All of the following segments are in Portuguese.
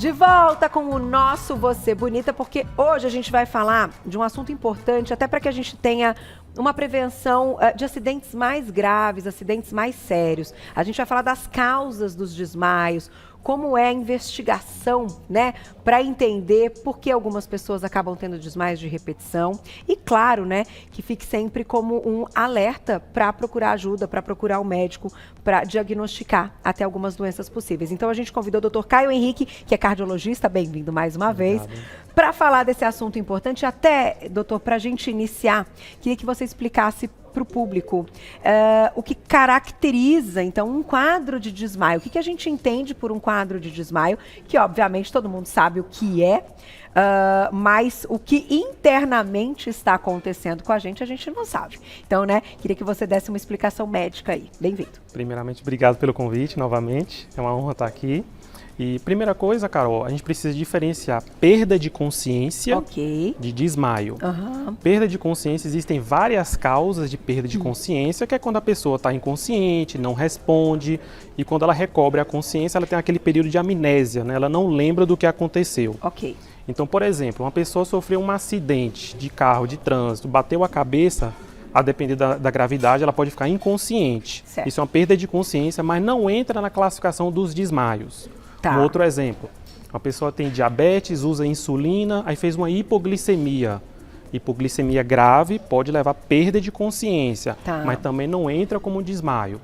De volta com o nosso Você Bonita, porque hoje a gente vai falar de um assunto importante, até para que a gente tenha uma prevenção de acidentes mais graves, acidentes mais sérios. A gente vai falar das causas dos desmaios, como é a investigação, né, para entender por que algumas pessoas acabam tendo desmaios de repetição. E claro, né, que fique sempre como um alerta para procurar ajuda, para procurar um médico, para diagnosticar até algumas doenças possíveis. Então a gente convidou o Dr. Caio Henrique, que é cardiologista, bem-vindo mais uma vez, para falar desse assunto importante. Até, doutor, para a gente iniciar, queria que você explicasse para o público o que caracteriza, então, um quadro de desmaio. O que a gente entende por um quadro de desmaio, que obviamente todo mundo sabe o que é, mas o que internamente está acontecendo com a gente não sabe. Então, né, queria que você desse uma explicação médica aí. Bem-vindo. Primeiramente, obrigado pelo convite novamente, é uma honra estar aqui. E primeira coisa, Carol, a gente precisa diferenciar perda de consciência de desmaio. Perda de consciência, existem várias causas de perda de consciência, que é quando a pessoa está inconsciente, não responde, e quando ela recobre a consciência, ela tem aquele período de amnésia, né? Ela não lembra do que aconteceu. Então, por exemplo, uma pessoa sofreu um acidente de carro, de trânsito, bateu a cabeça, a depender da gravidade, ela pode ficar inconsciente. Isso é uma perda de consciência, mas não entra na classificação dos desmaios. Um outro exemplo, uma pessoa tem diabetes, usa insulina, aí fez uma hipoglicemia. Hipoglicemia grave pode levar a perda de consciência, mas também não entra como desmaio.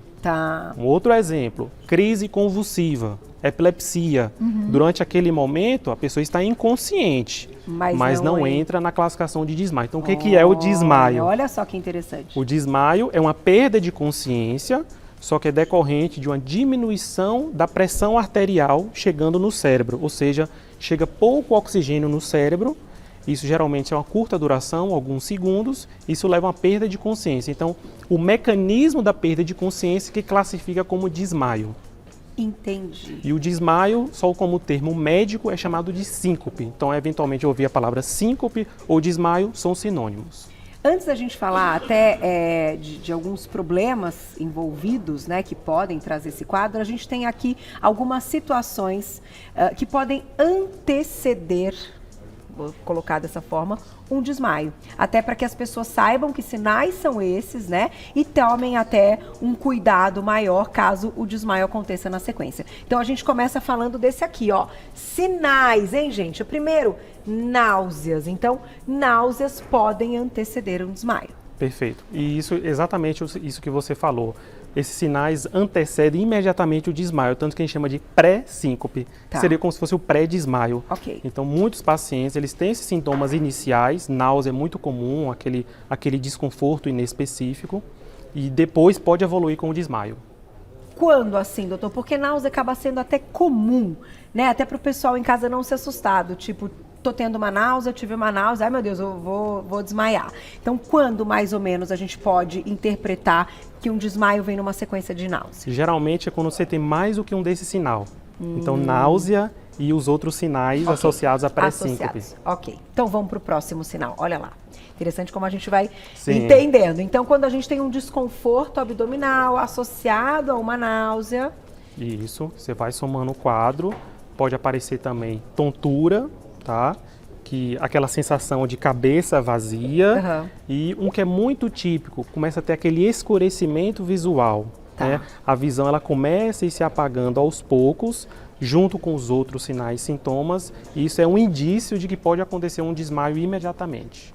Um outro exemplo, crise convulsiva, epilepsia. Durante aquele momento, a pessoa está inconsciente, mas não entra na classificação de desmaio. Então, o que é o desmaio? Olha só que interessante. O desmaio é uma perda de consciência, só que é decorrente de uma diminuição da pressão arterial chegando no cérebro, ou seja, chega pouco oxigênio no cérebro, isso geralmente é uma curta duração, alguns segundos, isso leva a uma perda de consciência. Então, o mecanismo da perda de consciência que classifica como desmaio. Entendi. E o desmaio, só como termo médico, é chamado de síncope. Então, eventualmente, ouvir a palavra síncope ou desmaio são sinônimos. Antes da gente falar até de alguns problemas envolvidos, né, que podem trazer esse quadro, a gente tem aqui algumas situações que podem anteceder, vou colocar dessa forma, um desmaio. Até para que as pessoas saibam que sinais são esses, né, e tomem até um cuidado maior caso o desmaio aconteça na sequência. Então a gente começa falando desse aqui, ó, sinais, hein, gente? O primeiro, náuseas. Então, náuseas podem anteceder um desmaio. Perfeito. E isso, exatamente isso que você falou. Esses sinais antecedem imediatamente o desmaio, tanto que a gente chama de pré-síncope. Seria como se fosse o pré-desmaio. Então, muitos pacientes, eles têm esses sintomas iniciais, náusea é muito comum, aquele desconforto inespecífico, e depois pode evoluir com o desmaio. Quando assim, doutor? Porque náusea acaba sendo até comum, né? Até para o pessoal em casa não se assustar, do tipo, tô tendo uma náusea, tive uma náusea, ai meu Deus, eu vou desmaiar. Então, quando mais ou menos a gente pode interpretar que um desmaio vem numa sequência de náusea? Geralmente é quando você tem mais do que um desse sinal. Então, náusea e os outros sinais associados à pré-síncope. Então vamos para o próximo sinal, olha lá. Interessante como a gente vai entendendo. Então, quando a gente tem um desconforto abdominal associado a uma náusea... Isso, você vai somando o quadro, pode aparecer também tontura, tá? Aquela sensação de cabeça vazia, e um que é muito típico, começa a ter aquele escurecimento visual. Né? A visão ela começa a ir se apagando aos poucos, junto com os outros sinais e sintomas, e isso é um indício de que pode acontecer um desmaio imediatamente.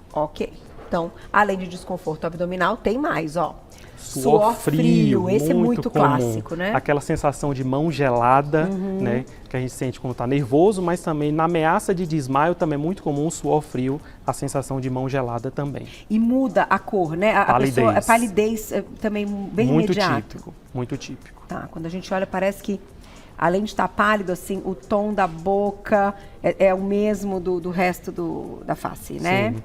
Então, além de desconforto abdominal, tem mais, ó. Suor frio, esse é muito comum. clássico, né? Aquela sensação de mão gelada, né, que a gente sente quando está nervoso, mas também na ameaça de desmaio também é muito comum o suor frio, a sensação de mão gelada também. E muda a cor, né? A palidez também bem imediato. Muito típico. Quando a gente olha, parece que além de estar pálido, assim, o tom da boca é o mesmo do resto da face, né?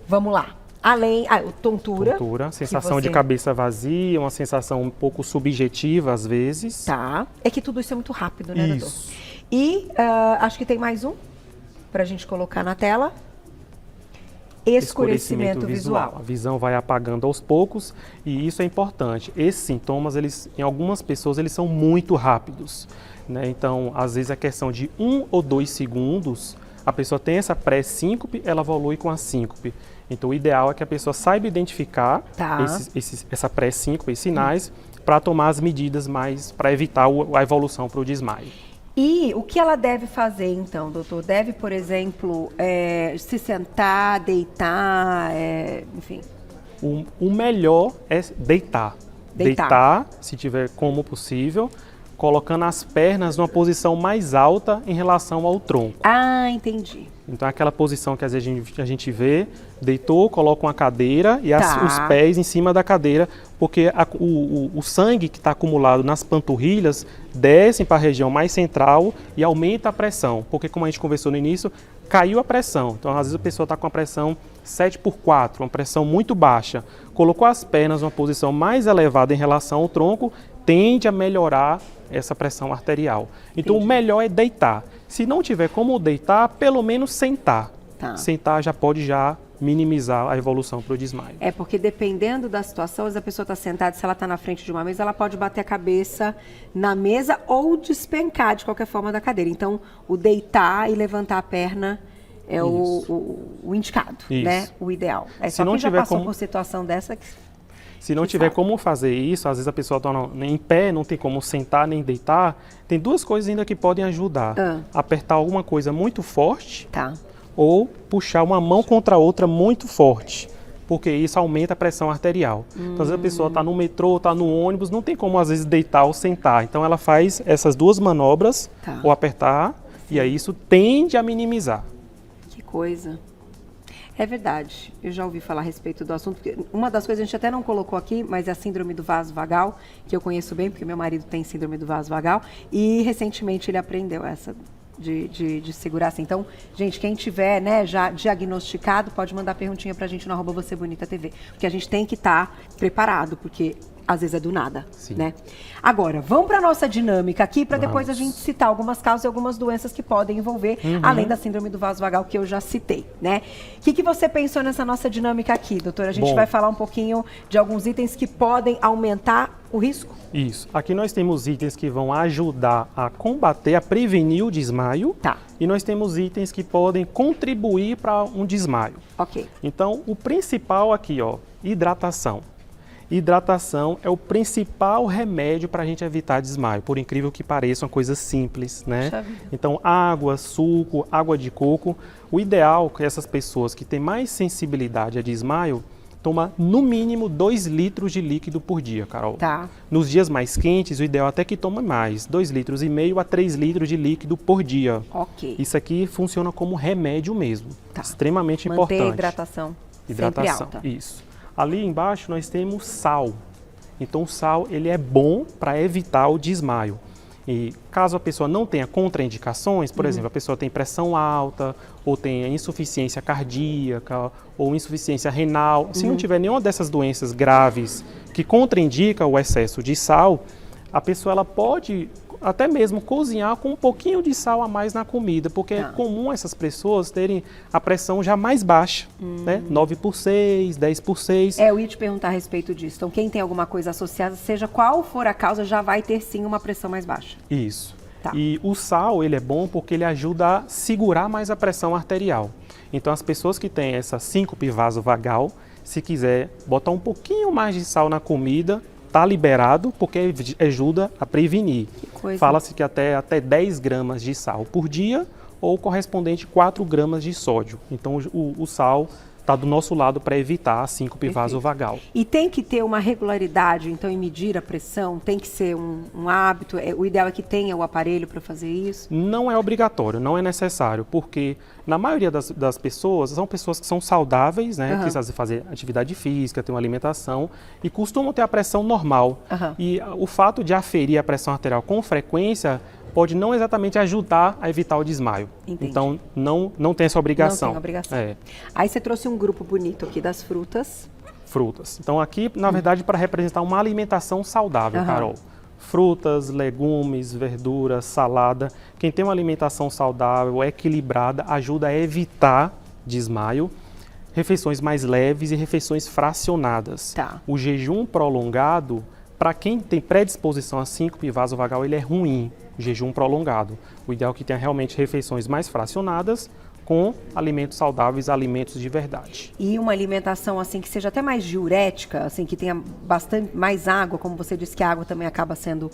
Vamos lá. Além, tontura, sensação de cabeça vazia, uma sensação um pouco subjetiva às vezes. É que tudo isso é muito rápido, né, doutor? E acho que tem mais um pra gente colocar na tela. escurecimento visual. A visão vai apagando aos poucos e isso é importante. Esses sintomas, em algumas pessoas, eles são muito rápidos, né? Então, às vezes, a questão de 1 ou 2 segundos, a pessoa tem essa pré-síncope, ela evolui com a síncope. Então, o ideal é que a pessoa saiba identificar essa pré-síncope, esses sinais, para tomar as medidas para evitar a evolução para o desmaio. E o que ela deve fazer, então, doutor? Deve, por exemplo, se sentar, deitar, enfim? O melhor é deitar. Deitar, se tiver como possível, colocando as pernas numa posição mais alta em relação ao tronco. Ah, entendi. Então, aquela posição que às vezes a gente vê, deitou, coloca uma cadeira e os pés em cima da cadeira, porque o sangue que está acumulado nas panturrilhas desce para a região mais central e aumenta a pressão, porque como a gente conversou no início, caiu a pressão. Então, às vezes a pessoa está com a pressão 7/4, uma pressão muito baixa. Colocou as pernas numa posição mais elevada em relação ao tronco, tende a melhorar essa pressão arterial. Então, o melhor é deitar. Se não tiver como deitar, pelo menos sentar. Sentar já pode minimizar a evolução para o desmaio. É porque dependendo da situação, se a pessoa está sentada, se ela está na frente de uma mesa, ela pode bater a cabeça na mesa ou despencar de qualquer forma da cadeira. Então, o deitar e levantar a perna é o indicado, né? O ideal. Se não tiver passou por situação dessa... Se não tiver como fazer isso, às vezes a pessoa está em pé, não tem como sentar nem deitar, tem 2 coisas ainda que podem ajudar. Apertar alguma coisa muito forte ou puxar uma mão contra a outra muito forte, porque isso aumenta a pressão arterial. Então, às vezes a pessoa está no metrô, está no ônibus, não tem como às vezes deitar ou sentar. Então, ela faz essas 2 manobras, ou apertar, e aí isso tende a minimizar. Que coisa. É verdade, eu já ouvi falar a respeito do assunto, porque uma das coisas a gente até não colocou aqui, mas é a síndrome do vaso vagal, que eu conheço bem, porque meu marido tem síndrome do vaso vagal, e recentemente ele aprendeu essa de segurar assim. Então, gente, quem tiver, né, já diagnosticado, pode mandar perguntinha pra gente no @VocêBonitaTV, porque a gente tem que estar preparado, porque às vezes é do nada, né? Agora, vamos para nossa dinâmica aqui, para depois a gente citar algumas causas e algumas doenças que podem envolver, além da síndrome do vaso vagal que eu já citei, né? O que você pensou nessa nossa dinâmica aqui, doutora? A gente vai falar um pouquinho de alguns itens que podem aumentar o risco? Isso. Aqui nós temos itens que vão ajudar a combater, a prevenir o desmaio. E nós temos itens que podem contribuir para um desmaio. Então, o principal aqui, hidratação. Hidratação é o principal remédio para a gente evitar desmaio, por incrível que pareça, uma coisa simples, né? Então, água, suco, água de coco. O ideal é que essas pessoas que têm mais sensibilidade a desmaio tomar no mínimo 2 litros de líquido por dia, Carol. Nos dias mais quentes, o ideal é até que tome mais, 2,5 litros a 3 litros de líquido por dia. Isso aqui funciona como remédio mesmo, extremamente importante. Manter a hidratação sempre alta. Isso. Ali embaixo nós temos sal. Então o sal ele é bom para evitar o desmaio. E caso a pessoa não tenha contraindicações, por exemplo, a pessoa tem pressão alta, ou tenha insuficiência cardíaca, ou insuficiência renal, se não tiver nenhuma dessas doenças graves que contraindica o excesso de sal, a pessoa ela pode até mesmo cozinhar com um pouquinho de sal a mais na comida, porque é comum essas pessoas terem a pressão já mais baixa, né? 9/6, 10/6. Eu ia te perguntar a respeito disso. Então, quem tem alguma coisa associada, seja qual for a causa, já vai ter sim uma pressão mais baixa. Isso. E o sal, ele é bom porque ele ajuda a segurar mais a pressão arterial. Então, as pessoas que têm essa síncope vasovagal, se quiser botar um pouquinho mais de sal na comida, está liberado porque ajuda a prevenir. Fala-se que até 10 gramas de sal por dia ou correspondente 4 gramas de sódio. Então o sal está do nosso lado para evitar a síncope vasovagal. E tem que ter uma regularidade, então, em medir a pressão? Tem que ser um hábito? O ideal é que tenha o aparelho para fazer isso? Não é obrigatório, não é necessário, porque na maioria das pessoas, são pessoas que são saudáveis, né? Que precisam fazer atividade física, ter uma alimentação e costumam ter a pressão normal. E o fato de aferir a pressão arterial com frequência pode não exatamente ajudar a evitar o desmaio. Então, não tem essa obrigação. Não tem obrigação. Aí você trouxe um grupo bonito aqui das frutas. Frutas. Então, aqui, na verdade, para representar uma alimentação saudável, Carol. Frutas, legumes, verduras, salada. Quem tem uma alimentação saudável, equilibrada, ajuda a evitar desmaio. refeições mais leves e refeições fracionadas. Tá. O jejum prolongado, para quem tem predisposição a síncope vasovagal, ele é ruim, o jejum prolongado. O ideal é que tenha realmente refeições mais fracionadas, com alimentos saudáveis, alimentos de verdade. E uma alimentação assim que seja até mais diurética, assim que tenha bastante mais água, como você disse que a água também acaba sendo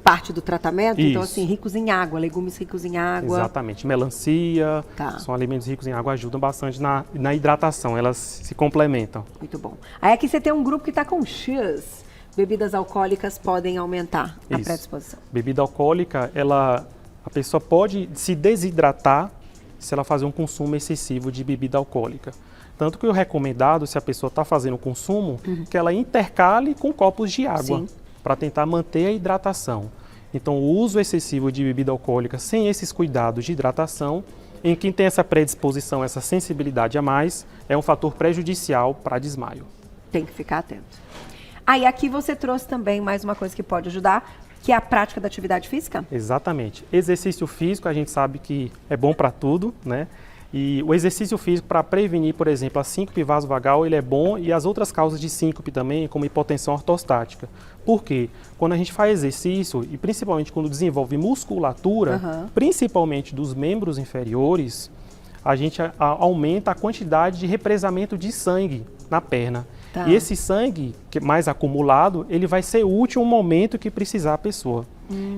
parte do tratamento, Isso. Então assim, ricos em água, legumes ricos em água. Exatamente, melancia, são alimentos ricos em água, ajudam bastante na hidratação, elas se complementam. Muito bom. Aí aqui você tem um grupo que está com X, bebidas alcoólicas podem aumentar a predisposição. Bebida alcoólica, a pessoa pode se desidratar se ela fazer um consumo excessivo de bebida alcoólica. Tanto que o recomendado, se a pessoa está fazendo o consumo, que ela intercale com copos de água, para tentar manter a hidratação. Então, o uso excessivo de bebida alcoólica, sem esses cuidados de hidratação, em quem tem essa predisposição, essa sensibilidade a mais, é um fator prejudicial para desmaio. Tem que ficar atento. Aí aqui você trouxe também mais uma coisa que pode ajudar, que é a prática da atividade física? Exatamente. Exercício físico, a gente sabe que é bom para tudo, né? E o exercício físico para prevenir, por exemplo, a síncope vasovagal, ele é bom e as outras causas de síncope também, como hipotensão ortostática. Por quê? Quando a gente faz exercício, e principalmente quando desenvolve musculatura, principalmente dos membros inferiores, a gente aumenta a quantidade de represamento de sangue na perna. E esse sangue mais acumulado, ele vai ser útil no momento que precisar a pessoa.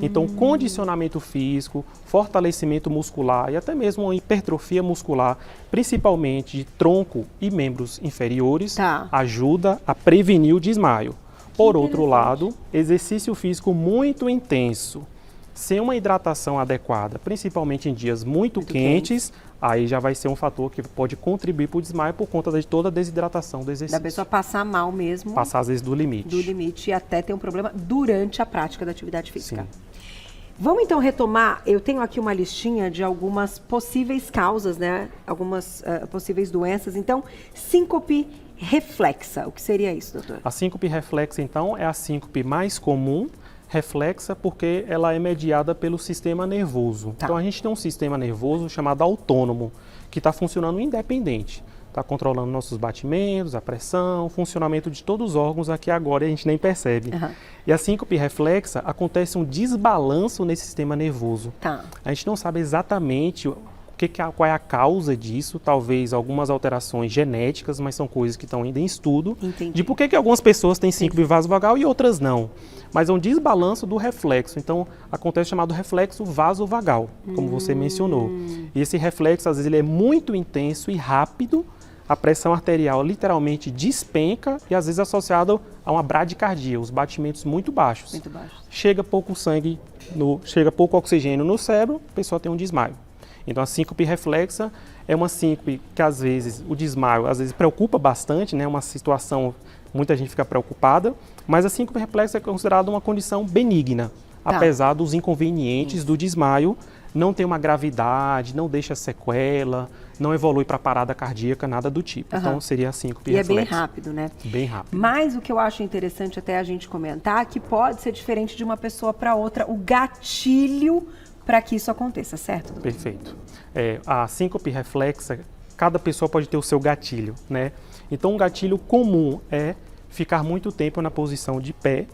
Então, condicionamento físico, fortalecimento muscular e até mesmo uma hipertrofia muscular, principalmente de tronco e membros inferiores, ajuda a prevenir o desmaio. Por outro lado, exercício físico muito intenso, sem uma hidratação adequada, principalmente em dias muito quentes, aí já vai ser um fator que pode contribuir para o desmaio por conta de toda a desidratação do exercício. Da pessoa passar mal mesmo. Passar às vezes do limite. Do limite e até ter um problema durante a prática da atividade física. Vamos então retomar, eu tenho aqui uma listinha de algumas possíveis causas, né? Algumas possíveis doenças. Então, síncope reflexa, o que seria isso, doutor? A síncope reflexa, então, é a síncope mais comum, reflexa porque ela é mediada pelo sistema nervoso. Então a gente tem um sistema nervoso chamado autônomo, que está funcionando independente. Está controlando nossos batimentos, a pressão, o funcionamento de todos os órgãos aqui agora e a gente nem percebe. E a síncope reflexa, acontece um desbalanço nesse sistema nervoso. A gente não sabe exatamente qual é a causa disso, talvez algumas alterações genéticas, mas são coisas que estão ainda em estudo, de por que algumas pessoas têm síncope vasovagal e outras não. Mas é um desbalanço do reflexo, então acontece o chamado reflexo vasovagal, como você mencionou. E esse reflexo, às vezes, ele é muito intenso e rápido, a pressão arterial literalmente despenca e às vezes associado a uma bradicardia, os batimentos muito baixos. Chega pouco sangue, chega pouco oxigênio no cérebro, a pessoa tem um desmaio. Então a síncope reflexa é uma síncope que às vezes o desmaio às vezes preocupa bastante, né? Uma situação, muita gente fica preocupada, mas a síncope reflexa é considerada uma condição benigna, apesar dos inconvenientes do desmaio, não tem uma gravidade, não deixa sequela, não evolui para parada cardíaca, nada do tipo. Então seria a síncope reflexa. E é bem rápido, né? Bem rápido. Mas o que eu acho interessante até a gente comentar, que pode ser diferente de uma pessoa para outra, o gatilho para que isso aconteça, certo, doutor? Perfeito. A síncope reflexa, cada pessoa pode ter o seu gatilho, né? Então, um gatilho comum é ficar muito tempo na posição de pé,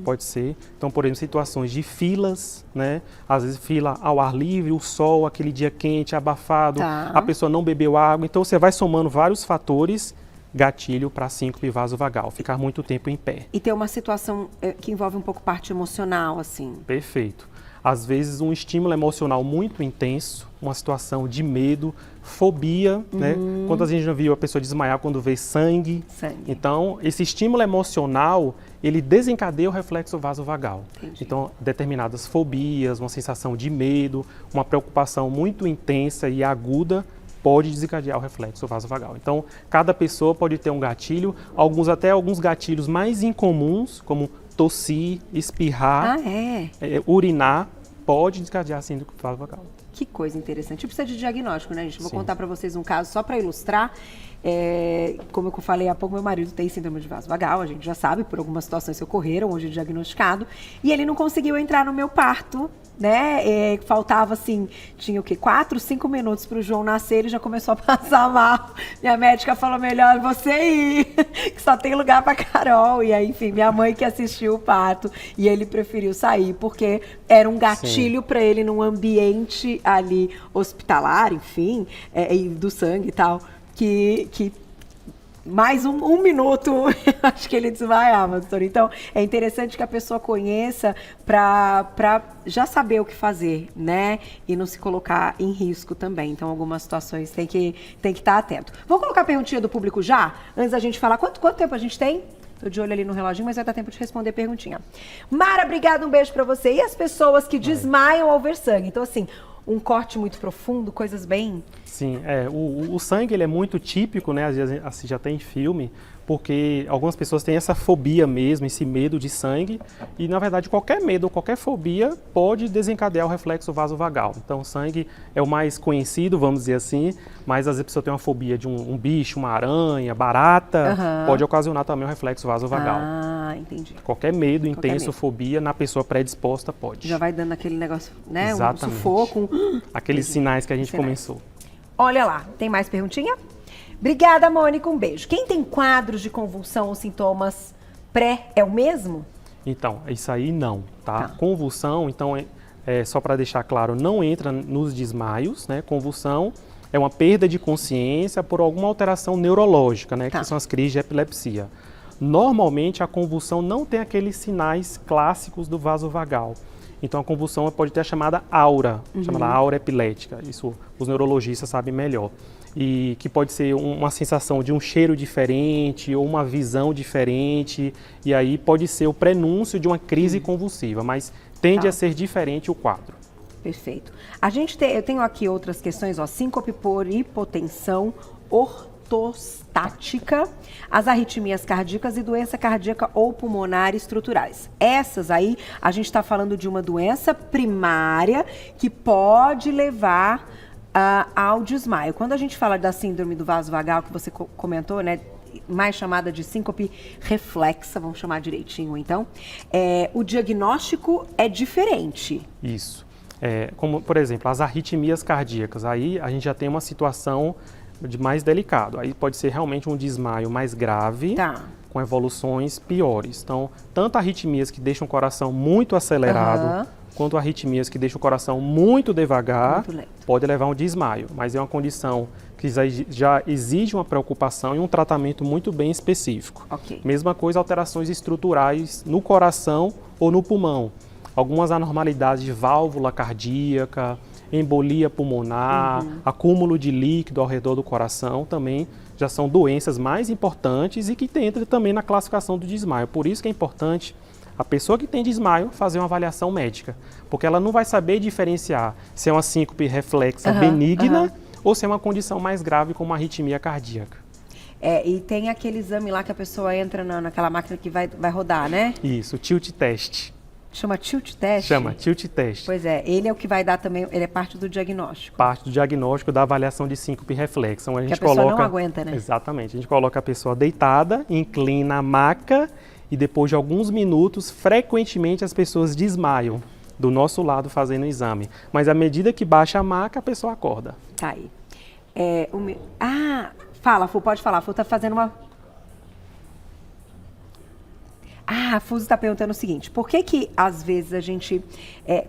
pode ser. Então, por exemplo, situações de filas, né? Às vezes fila ao ar livre, o sol, aquele dia quente, abafado, a pessoa não bebeu água. Então, você vai somando vários fatores, gatilho para síncope vasovagal, ficar muito tempo em pé. E ter uma situação que envolve um pouco parte emocional, assim. Perfeito. Às vezes um estímulo emocional muito intenso, uma situação de medo, fobia, né? Quantas vezes a gente já viu a pessoa desmaiar quando vê sangue? Então, esse estímulo emocional, ele desencadeia o reflexo vasovagal. Então, determinadas fobias, uma sensação de medo, uma preocupação muito intensa e aguda, pode desencadear o reflexo vasovagal. Então, cada pessoa pode ter um gatilho, alguns gatilhos mais incomuns, como tossir, espirrar, urinar, pode desencadear síndrome vasovagal. Que coisa interessante. Precisa de diagnóstico, né, gente? Vou contar para vocês um caso só para ilustrar. Como eu falei há pouco, meu marido tem síndrome de vaso vagal, a gente já sabe por algumas situações que ocorreram, hoje diagnosticado, e ele não conseguiu entrar no meu parto, né? Faltava assim, tinha o quê? 4, 5 minutos para o João nascer, ele já começou a passar mal. Minha médica falou, melhor você ir, que só tem lugar para Carol. E aí, enfim, minha mãe que assistiu o parto, e ele preferiu sair, porque era um gatilho para ele num ambiente ali hospitalar, enfim, e do sangue e tal. Que mais um minuto, acho que ele desmaiava, doutor. Então, é interessante que a pessoa conheça para já saber o que fazer, né? E não se colocar em risco também. Então, algumas situações tem que estar atento. Vamos colocar a perguntinha do público já? Antes da gente falar, quanto tempo a gente tem? Tô de olho ali no reloginho, mas vai dar tempo de responder a perguntinha. Mara, obrigada, um beijo para você. E as pessoas que desmaiam ao ver sangue? Então, assim, um corte muito profundo, coisas bem... Sim, o sangue ele é muito típico, né? Às vezes assim, já tem filme, porque algumas pessoas têm essa fobia mesmo, esse medo de sangue, e na verdade qualquer medo ou qualquer fobia pode desencadear o reflexo vasovagal. Então o sangue é o mais conhecido, vamos dizer assim, mas às vezes a pessoa tem uma fobia de um bicho, uma aranha, barata, pode ocasionar também o reflexo vasovagal. Ah, entendi. Qualquer medo intenso, fobia, na pessoa predisposta pode. Já vai dando aquele negócio, né? Exatamente. Um sufoco. Aqueles sinais que a gente começou. Olha lá, tem mais perguntinha? Obrigada, Mônica, um beijo. Quem tem quadros de convulsão ou sintomas pré é o mesmo? Então, isso aí não, tá? Convulsão, então, só para deixar claro, não entra nos desmaios, né? Convulsão é uma perda de consciência por alguma alteração neurológica, né? Que são as crises de epilepsia. Normalmente, a convulsão não tem aqueles sinais clássicos do vaso vagal. Então, a convulsão pode ter a chamada aura, chamada aura epilética. Isso os neurologistas sabem melhor. E que pode ser uma sensação de um cheiro diferente ou uma visão diferente. E aí pode ser o prenúncio de uma crise convulsiva, mas tende a ser diferente o quadro. Perfeito. Eu tenho aqui outras questões, ó, síncope por hipotensão, ortostática, as arritmias cardíacas e doença cardíaca ou pulmonar estruturais. Essas aí, a gente está falando de uma doença primária que pode levar ao desmaio. Quando a gente fala da síndrome do vaso vagal, que você comentou, né, mais chamada de síncope reflexa, vamos chamar direitinho então, o diagnóstico é diferente. Isso. Como, por exemplo, as arritmias cardíacas, aí a gente já tem uma situação de mais delicado. Aí pode ser realmente um desmaio mais grave, com evoluções piores. Então, tanto arritmias que deixam o coração muito acelerado, quanto arritmias que deixam o coração muito devagar, pode levar a um desmaio. Mas é uma condição que já exige uma preocupação e um tratamento muito bem específico. Mesma coisa, alterações estruturais no coração ou no pulmão. Algumas anormalidades de válvula cardíaca, embolia pulmonar, acúmulo de líquido ao redor do coração também já são doenças mais importantes e que entram também na classificação do desmaio. Por isso que é importante a pessoa que tem desmaio fazer uma avaliação médica, porque ela não vai saber diferenciar se é uma síncope reflexa benigna ou se é uma condição mais grave como uma arritmia cardíaca. E tem aquele exame lá que a pessoa entra naquela máquina que vai rodar, né? Isso, tilt test. Chama tilt test? Chama tilt test. Pois é, ele é o que vai dar também, ele é parte do diagnóstico. Parte do diagnóstico da avaliação de síncope reflexa. A gente pessoa não aguenta, né? Exatamente, a gente coloca a pessoa deitada, inclina a maca e depois de alguns minutos, frequentemente as pessoas desmaiam do nosso lado fazendo o exame. Mas à medida que baixa a maca, a pessoa acorda. Tá aí. Fala, Fu, pode falar. Fu tá fazendo uma... A Fuso está perguntando o seguinte, por que às vezes a gente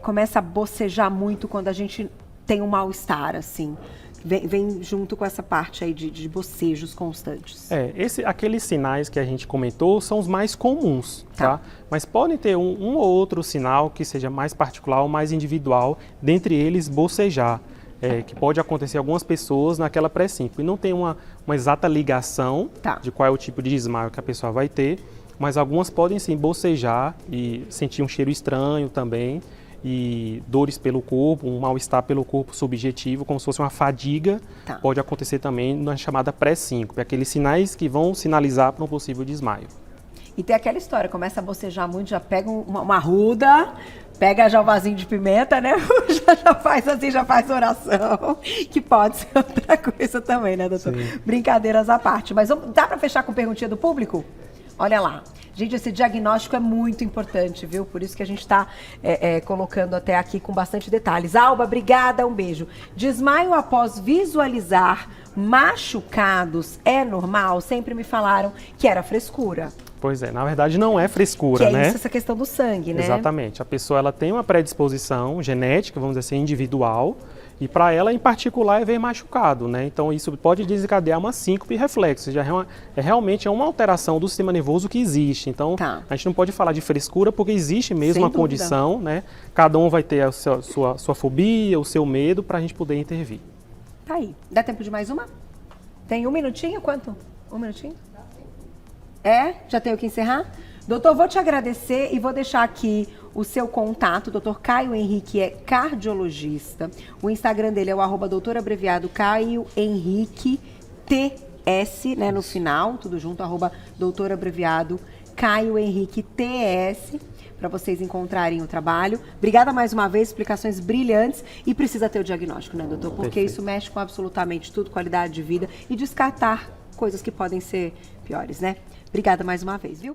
começa a bocejar muito quando a gente tem um mal-estar, assim? Vem junto com essa parte aí de bocejos constantes. Aqueles sinais que a gente comentou são os mais comuns, tá? Mas podem ter um ou outro sinal que seja mais particular ou mais individual, dentre eles bocejar. Que pode acontecer em algumas pessoas naquela pré-síncope. Não tem uma exata ligação de qual é o tipo de desmaio que a pessoa vai ter, mas algumas podem sim bocejar e sentir um cheiro estranho também, e dores pelo corpo, um mal-estar pelo corpo subjetivo, como se fosse uma fadiga, pode acontecer também na chamada pré-síncope, aqueles sinais que vão sinalizar para um possível desmaio. E tem aquela história, começa a bocejar muito, já pega uma arruda, Pega já o vasinho de pimenta, né? Já faz assim, já faz oração. Que pode ser outra coisa também, né, doutor? Sim. Brincadeiras à parte. Mas dá para fechar com perguntinha do público? Olha lá. Gente, esse diagnóstico é muito importante, viu? Por isso que a gente está colocando até aqui com bastante detalhes. Alba, obrigada, um beijo. Desmaio após visualizar machucados é normal? Sempre me falaram que era frescura. Pois é, na verdade não é frescura, né? Que é isso, essa questão do sangue, né? Exatamente. A pessoa ela tem uma predisposição genética, vamos dizer assim, individual, e para ela em particular é ver machucado, né? Então isso pode desencadear uma síncope e reflexo, já realmente é uma alteração do sistema nervoso que existe. Então a gente não pode falar de frescura porque existe mesmo uma condição, né? Cada um vai ter a sua fobia, o seu medo para a gente poder intervir. Tá aí. Dá tempo de mais uma? Tem um minutinho? Quanto? Um minutinho? Já tenho que encerrar? Doutor, vou te agradecer e vou deixar aqui o seu contato. Doutor Caio Henrique é cardiologista. O Instagram dele é o @doutor abreviado Caio Henrique TS, né, no final, tudo junto, @doutor abreviado Caio Henrique TS, para vocês encontrarem o trabalho. Obrigada mais uma vez, explicações brilhantes, e precisa ter o diagnóstico, né, doutor? Porque isso mexe com absolutamente tudo, qualidade de vida, e descartar coisas que podem ser piores, né? Obrigada mais uma vez, viu?